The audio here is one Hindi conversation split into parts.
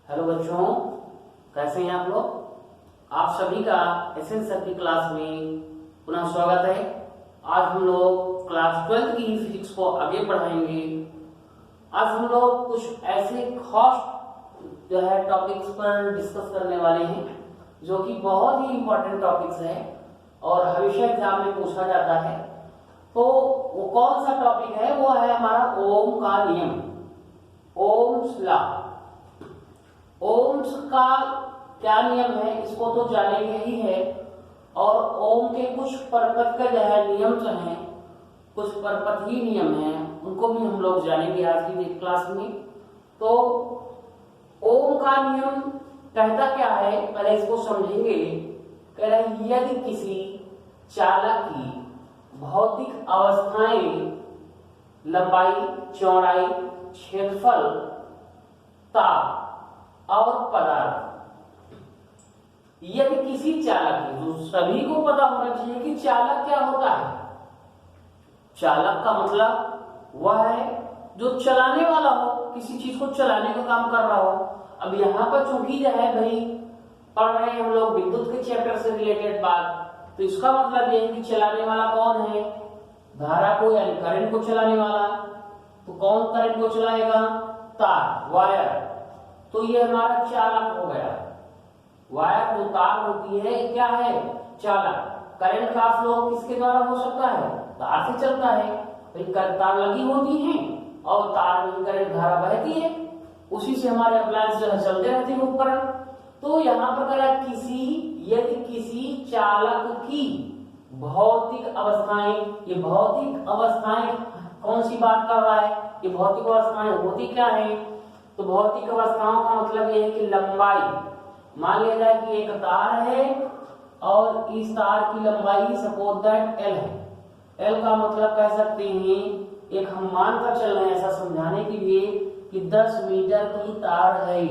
हेलो बच्चों, कैसे हैं आप लोग। आप सभी का एसएन सर की क्लास में पुनः स्वागत है। आज हम लोग क्लास 12 की फिजिक्स को आगे पढ़ाएंगे। आज हम लोग कुछ ऐसे खास टॉपिक्स पर डिस्कस करने वाले हैं जो कि बहुत ही इंपॉर्टेंट टॉपिक्स है और हमेशा एग्जाम में पूछा जाता है। तो वो कौन सा टॉपिक है? वो है हमारा ओम का नियम, ओम्स लॉ। ओम्स का क्या नियम है इसको तो जानेंगे ही है, और ओम के कुछ परपथ का नियम जो है, कुछ परपथीय नियम हैं, उनको भी हम लोग जानेंगे आज की क्लास में। तो ओम का नियम कहता क्या है, पहले इसको समझेंगे। कह रहा है यदि किसी चालक की भौतिक अवस्थाएं लंबाई, चौड़ाई, क्षेत्रफल, ताप और पदार्थ, यदि किसी चालक की, तो सभी को पता होना चाहिए कि चालक क्या होता है। चालक का मतलब वह है जो चलाने वाला हो, किसी चीज को चलाने का काम कर रहा हो। अब यहाँ पर चूंकि भाई पढ़ रहे हैं हम लोग विद्युत के चैप्टर से रिलेटेड बात, तो इसका मतलब यह है कि चलाने वाला कौन है? धारा को यानी करंट को चलाने वाला। तो कौन करंट को चलाएगा? तार, वायर। तो ये हमारा चालक हो गया। वायर जो तार होती है क्या है? चालक। करंट का फ्लो किसके द्वारा हो सकता है? तार से चलता है। भाई तार लगी होती है और तार में करंट धारा बहती है, उसी से हमारे अप्लायंस जो है चलते रहते हैं उपकरण। तो यहाँ पर कह यदि किसी चालक की भौतिक अवस्थाएं, ये भौतिक अवस्थाएं कौन सी बात कर रहा है? ये भौतिक अवस्थाएं होती क्या है? तो भौतिक अवस्थाओं का मतलब यह है कि लंबाई, मान लिया जाए कि एक तार है और इस तार की लंबाई सपोज दैट एल है। एल का मतलब कह सकते हैं, एक हम मान कर चल रहे हैं ऐसा समझाने के लिए कि 10 मीटर की तार है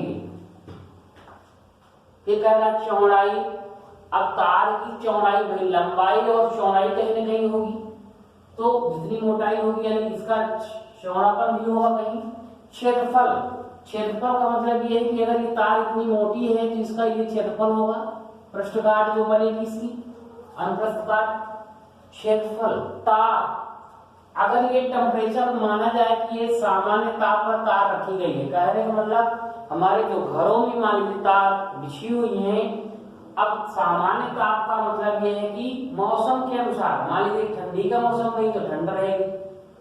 ये कहना चौड़ाई। अब तार की चौड़ाई, भाई लंबाई और चौड़ाई कहीं ना कहीं होगी, तो जितनी मोटाई होगी यानी इसका चौड़ापन भी होगा कहीं। क्षेत्रफल, क्षेत्रफल का मतलब ये है कि अगर ये तार इतनी मोटी है तो इसका ये क्षेत्रफल होगा, पृष्ठकाट जो बनेगी इसकी, अनुप्रस्थ काट। क्षेत्रफल। ताप, अगर ये टेम्परेचर माना जाए कि ये सामान्य ताप पर तार रखी गई है, कहने का मतलब हमारे जो घरों में मान लीजिए तार बिछी हुई है। अब सामान्य ताप का मतलब ये है कि मौसम के अनुसार, मान लीजिए ठंडी का मौसम है तो ठंड रहेगी,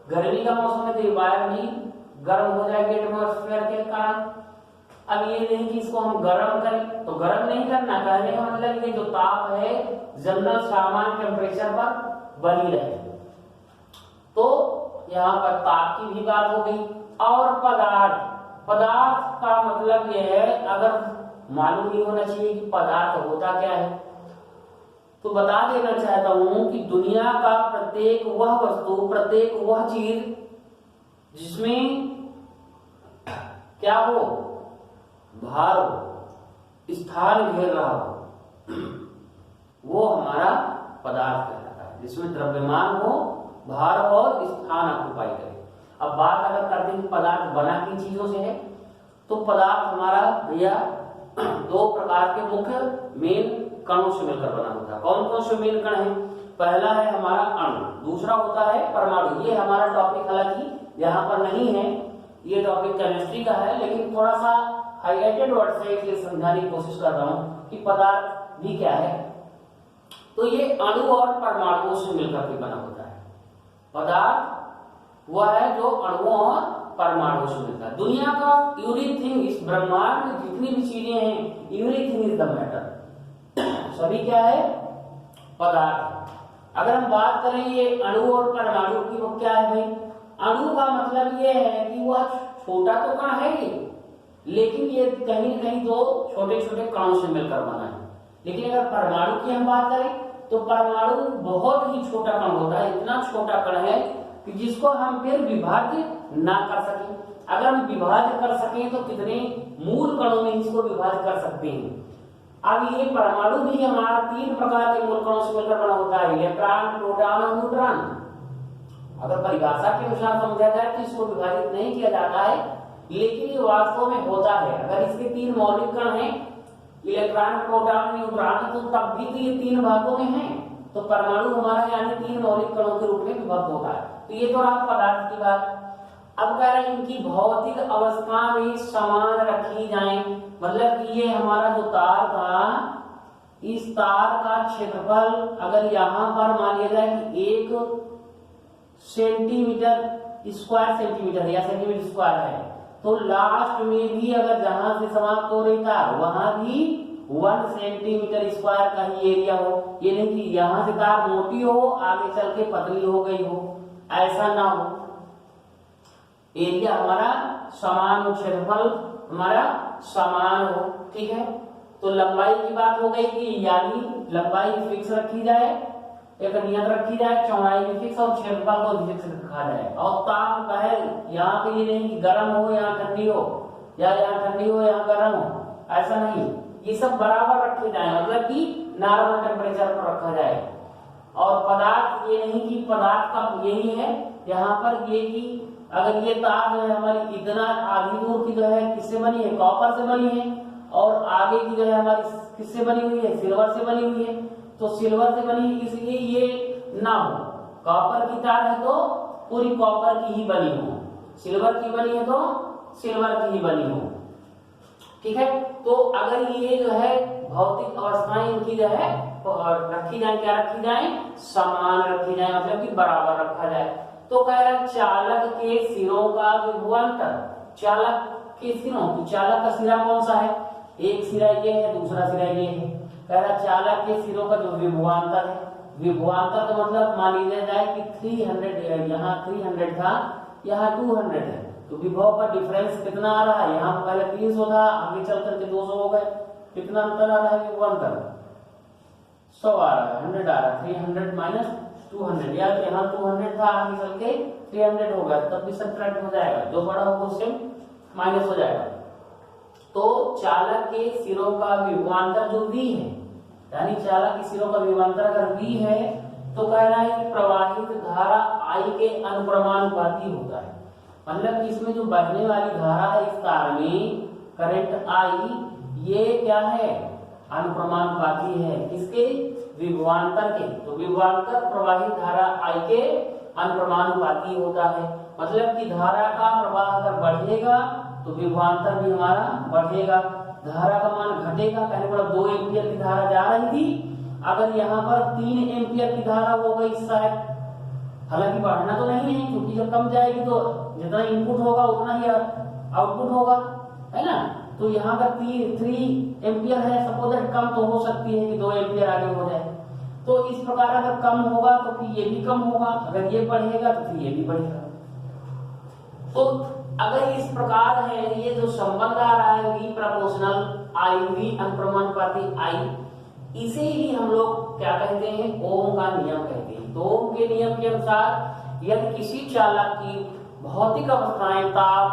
गर्मी का मौसम है तो वायर भी गर्म हो जाएगी एटमॉस्फेयर के कारण। अब ये नहीं कि इसको हम गर्म करें, तो गर्म नहीं करना, कहने का मतलब ये जो ताप है जनरल सामान्य टेम्परेचर पर बनी रहे। तो यहाँ पर ताप की भी बात हो गई। और पदार्थ, पदार्थ का मतलब यह है, अगर मालूम ही होना चाहिए कि पदार्थ होता क्या है, तो बता देना चाहता हूं कि दुनिया का प्रत्येक वह वस्तु, प्रत्येक वह चीज जिसमें क्या हो, भार हो, स्थान घेर रहा हो, वो हमारा पदार्थ कहलाता है। जिसमें द्रव्यमान हो, भार और स्थान ऑक्युपाई करे। अब बात अगर करते हैं पदार्थ बना किन चीजों से है, तो पदार्थ हमारा भैया 2 प्रकार के मुख्य मेन कणों से मिलकर बना होता है। कौन कौन से मेन कण है? पहला है हमारा अणु, दूसरा होता है परमाणु। ये हमारा टॉपिक हालांकि यहाँ पर नहीं है, ये टॉपिक केमिस्ट्री का है, लेकिन थोड़ा सा हाईलाइटेड वर्ड से इसलिए समझाने की कोशिश कर रहा हूँ कि पदार्थ भी क्या है। तो ये अणु और परमाणुओं से मिलकर के बना होता है। पदार्थ वह है जो अणुओं और परमाणुओं से मिलता है। दुनिया का एवरीथिंग, इस ब्रह्मांड में जितनी भी चीजें हैं, एवरीथिंग इज द मैटर, सभी क्या है? पदार्थ। अगर हम बात करें ये अणु और परमाणु की, वो क्या है भाई? अणु का मतलब ये है कि वह छोटा तो कण है ये, लेकिन ये कहीं न कहीं 2 छोटे छोटे कणों से मिलकर बना है। लेकिन अगर परमाणु की हम बात करें तो परमाणु बहुत ही छोटा कण होता है, इतना छोटा कण है कि जिसको हम फिर विभाज्य ना कर सकें। अगर हम विभाज्य कर सकें तो कितने मूल कणों में इसको विभाज्य कर सकते हैं। अब ये परमाणु भी हमारा 3 प्रकार के मूल कणों से मिलकर बना होता है, इलेक्ट्रॉन, प्रोटॉन और न्यूट्रॉन। अगर परिभाषा के अनुसार समझा जाए तो इसको विभाजित नहीं किया जाता है, लेकिन ये वास्तव में होता है। अगर इसके 3 मौलिक कण हैं, इलेक्ट्रॉन, प्रोटॉन, न्यूट्रॉन, तो तब भी तो ये 3 भागों में हैं। तो परमाणु हमारा यानी 3 मौलिक कणों के रूप में विभक्त होता है। तो ये तो रहा पदार्थ की बात। अब कह रहे हैं इनकी भौतिक अवस्था में समान रखी जाए, मतलब कि ये हमारा जो तार था, इस तार का क्षेत्रफल अगर यहाँ पर मान लिया जाए कि 1 सेंटीमीटर स्क्वायर सेंटीमीटर या सेंटीमीटर स्क्वायर है, तो लास्ट में भी अगर जहां से समाप्त हो रही तार वहां भी 1 सेंटीमीटर स्क्वायर का ही एरिया हो। ये नहीं कि यहां से तार मोटी हो आगे चल के पतली हो गई हो, ऐसा ना हो। एरिया हमारा समान हो, क्षेत्रफल हमारा समान हो, ठीक है। तो लंबाई की बात हो गई कि यानी लंबाई फिक्स रखी जाए, एक नियत रखी जाए, चौड़ाई भी फिक्स और क्षेत्रफल को फिक्स रखा जाए। और ताप पहल यहाँ पे ये नहीं कि गर्म हो यहाँ ठंडी हो, या यहाँ ठंडी हो यहाँ गर्म हो, ऐसा नहीं। ये सब बराबर रखे जाए, मतलब कि नॉर्मल टेम्परेचर पर रखा जाए। और पदार्थ ये नहीं कि पदार्थ का यही है यहाँ पर ये कि अगर ये तार जो है हमारी इतना आधी दूर की जो है किससे बनी है, कॉपर से बनी है, और आगे की जो है हमारी किससे बनी हुई है, सिल्वर से बनी हुई है। तो सिल्वर से बनी है इसलिए ये ना हो, कॉपर की तार है तो पूरी कॉपर की ही बनी हो, सिल्वर की बनी है तो सिल्वर की ही बनी हो, ठीक है। तो अगर ये जो है भौतिक अवस्थाएं इनकी जो है रखी जाए, क्या रखी जाए, समान रखी जाए, मतलब कि बराबर रखा जाए। तो कह रहा है चालक के सिरों का विभवांतर, चालक के सिरों, तो चालक का सिरा कौन सा है, एक सिरा ये है, दूसरा सिरा ये है। कह रहा चालक के सिरों का जो विभवांतर है, विभवांतर तो मतलब मान लीजिए जाए कि 300, यहाँ 300 था, यहाँ 200 है, तो विभव का डिफरेंस कितना आ रहा है, यहाँ पहले 300 था, आगे चल करके 200 हो गए, कितना अंतर आ रहा है विभवांतर, 100 आ रहा है, 100 आ रहा है, 300 माइनस 200, या यहाँ 200 था आगे चल के 300 हो गया, तब भी सब्ट्रैक्ट हो जाएगा, जो बड़ा होगा उससे माइनस हो जाएगा। तो चालक के सिरों का विभवांतर जो v है, यानी चालक के सिरों का विभवांतर अगर v है, तो कह रहा है प्रवाहित धारा I के अनुप्रमानुपाती होता है, मतलब कि इसमें जो बहने वाली धारा है इस तार में, करंट I, ये क्या है, अनुप्रमानुपाती है, किसके, विभवांतर के। तो विभवांतर प्रवाहित धारा I के अनुप्रमानुपाती होता है, मतलब कि धारा का प्रवाह अगर बढ़ेगा तो विभवांतर भी हमारा बढ़ेगा, धारा का मान घटेगा, कहने पर 2 एम्पियर की धारा जा रही थी, अगर यहाँ पर 3 एम्पियर की धारा हो गई शायद, हालांकि बढ़ना तो नहीं है क्योंकि जब कम जाएगी तो जितना इनपुट होगा उतना ही आउटपुट होगा, है ना। तो यहाँ का 3 एम्पियर है, सपोज कम तो हो सकती है कि 2 एम्पियर आगे हो जाए। तो इस प्रकार अगर कम होगा तो फिर ये भी कम होगा, अगर ये बढ़ेगा तो फिर ये भी बढ़ेगा। तो अगर इस प्रकार है, ये जो संबंध आ रहा है V proportional I, V अनुप्रमानुपाती I, इसे ही हम लोग क्या कहते हैं, ओम का नियम कहते हैं। तो ओम के नियम के अनुसार यदि किसी चालक की भौतिक अवस्थाएं, ताप,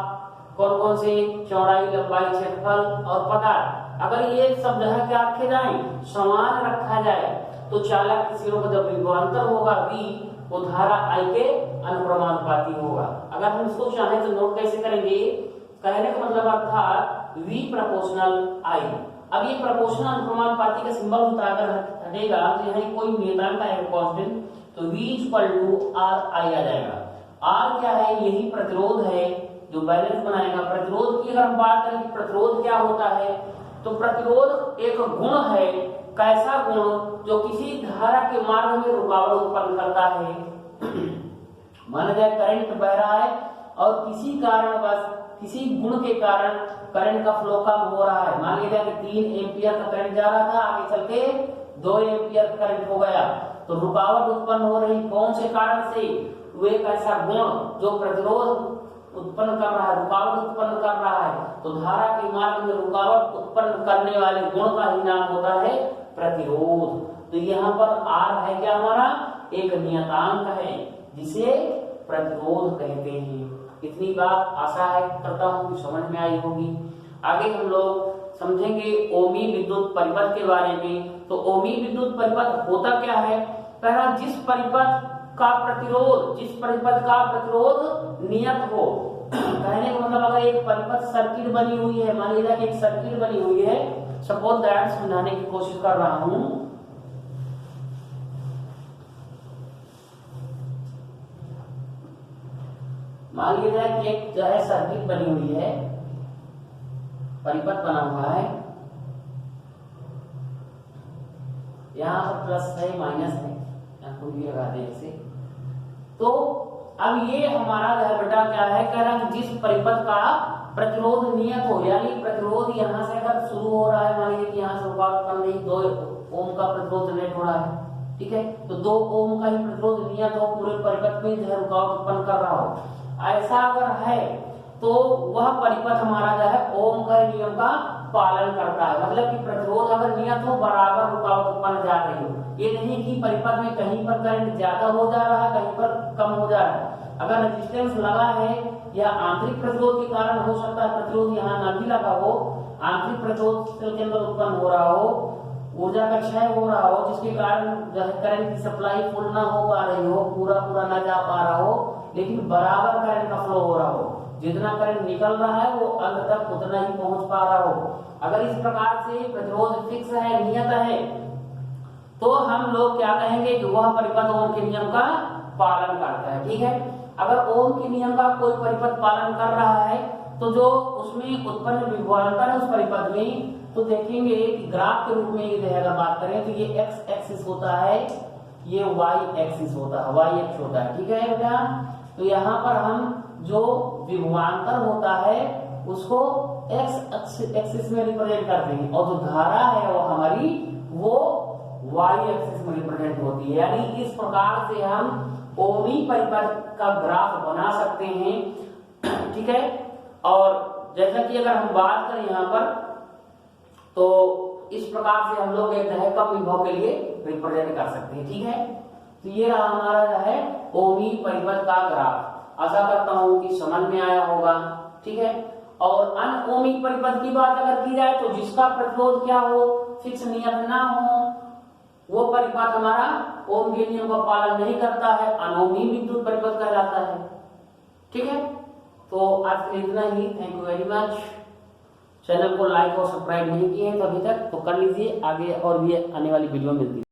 कौन कौन से, चौड़ाई, लंबाई, क्षेत्रफल और पदार्थ, अगर ये सब जो है क्या रखे जाए, समान रखा जाए, तो चालक के सिरों का जब विभवांतर होगा V, वो धारा I के अनुप्रमानुपाती होगा। अगर हम इसको चाहें तो नोट कैसे करेंगे, कहने का मतलब अर्थात V प्रोपोर्शनल I। अब ये प्रोपोर्शनल अनुप्रमानुपाती का सिंबल होता है, अगर हटेगा तो यहाँ कोई नियतांक है कांस्टेंट, तो V = RI आ जाएगा। R क्या है, यही प्रतिरोध है जो बैलेंस बनाएगा। प्रतिरोध की अगर हम बात करें, प्रतिरोध क्या होता है, तो प्रतिरोध एक गुण है, कैसा गुण, जो किसी धारा के मार्ग में रुकावट उत्पन्न करता है। माना जाए करंट बह रहा है और किसी कारण बस किसी गुण के कारण करंट का फ्लो कम हो रहा है, मान लीजिए कि 3 एम्पियर का करंट जा रहा था, आगे चल के 2 एम्पियर करंट हो गया, तो रुकावट उत्पन्न हो रही, कौन से कारण से, वो एक ऐसा गुण जो प्रतिरोध उत्पन्न कर रहा है, रुकावट उत्पन्न कर रहा है, तो धारा के मार्ग में रुकावट उत्पन्न करने वाले गुण का ही नाम होता है प्रतिरोध। तो यहाँ पर R है क्या, हमारा एक नियतांक है जिसे प्रतिरोध कहते हैं। इतनी बात आशा है करता हूँ कि समझ में आई होगी। आगे हम लोग समझेंगे ओमी विद्युत परिपथ के बारे में। तो ओमी विद्युत परिपथ होता क्या है, पहला जिस परिपथ का प्रतिरोध नियत हो, कहने का मतलब अगर एक परिपथ सर्किट बनी हुई है, मान लीजिए कि एक सर्किट बनी हुई है, सपोज दैट, समझाने की कोशिश कर रहा हूं। मान लीजिए कि एक जो है सर्किट बनी हुई है, परिपथ बना हुआ है, यहाँ पर प्लस है माइनस है, यहाँ को भी लगा दें ऐसे। तो अब ये हमारा जो है बेटा क्या है, कह रहा है कि जिस परिपथ का प्रतिरोध नियत हो, यानी प्रतिरोध यहाँ से अगर शुरू हो रहा है, मान लीजिए कि यहाँ से रुकावट बन रही, 2 ओम का प्रतिरोध जनरेट हो रहा है, ठीक है, तो 2 ओम का ही प्रतिरोध नियत हो, पूरे परिपथ में जो है रुकावट उत्पन्न कर रहा हो, ऐसा अगर है तो वह परिपथ हमारा जो है ओम का नियम का पालन करता है। मतलब कि प्रतिरोध अगर नियत हो, बराबर रुकावट उत्पन्न जा रही हो, ये नहीं कि परिपथ में कहीं पर करंट ज्यादा हो जा रहा है, कहीं पर कम हो जा रहा है। अगर रेजिस्टेंस लगा है या आंतरिक प्रतिरोध के कारण हो सकता है प्रतिरोध यहाँ न भी लगा हो, आंतरिक प्रतिरोध सेल के अंदर उत्पन्न हो रहा हो, ऊर्जा का क्षय हो रहा हो, जिसके कारण करंट की सप्लाई फुल ना हो पा रही हो, पूरा ना जा पा रहा हो, लेकिन बराबर करंट का फ्लो हो रहा हो, जितना करंट निकल रहा है वो अंत तक उतना ही पहुंच पा रहा हो। अगर इस प्रकार से प्रतिरोध फिक्स है, नियत है, तो हम लोग क्या कहेंगे कि वह परिपथ ओम के नियम का पालन करता है। ठीक है, अगर ओम के नियम का कोई परिपथ पालन कर रहा है तो जो उसमें उत्पन्न विभवांतर है उस परिपथ में, तो देखेंगे कि ग्राफ के रूप में ये अगर बात करें तो ये एक्स एक्सिस होता है, ये वाई एक्सिस होता है, वाई एक्स होता है। ठीक है बेटा, तो यहाँ पर हम जो विभवांतर होता है उसको एक्स एक्सिस में रिप्रेजेंट करते हैं, और जो धारा है वो हमारी वो वाई एक्सिस में रिप्रेजेंट होती है। यानी इस प्रकार से हम ओमी परिपथ का ग्राफ बना सकते हैं। ठीक है, और जैसा कि अगर हम बात करें यहाँ पर, तो इस प्रकार से हम लोग एक कम विभव के लिए रिप्रेजेंट कर सकते हैं। ठीक है, तो ये रहा हमारा जो है ओमी परिपथ का ग्राफ। आशा करता हूं कि समझ में आया होगा। ठीक है, और अनओमिक परिपथ की बात अगर की जाए तो जिसका प्रतिरोध क्या हो, फिक्स नियत ना हो, वो परिपथ हमारा ओम के नियम का पालन नहीं करता है, अनोमी विद्युत परिपथ कहलाता है। ठीक है, तो आज के लिए इतना ही। Thank you very much. Channel को लाइक और सब्सक्राइब नहीं किए हैं तो अभी तक, तो कर लीजिए, आगे और भी आने वाली वीडियो मिलती है।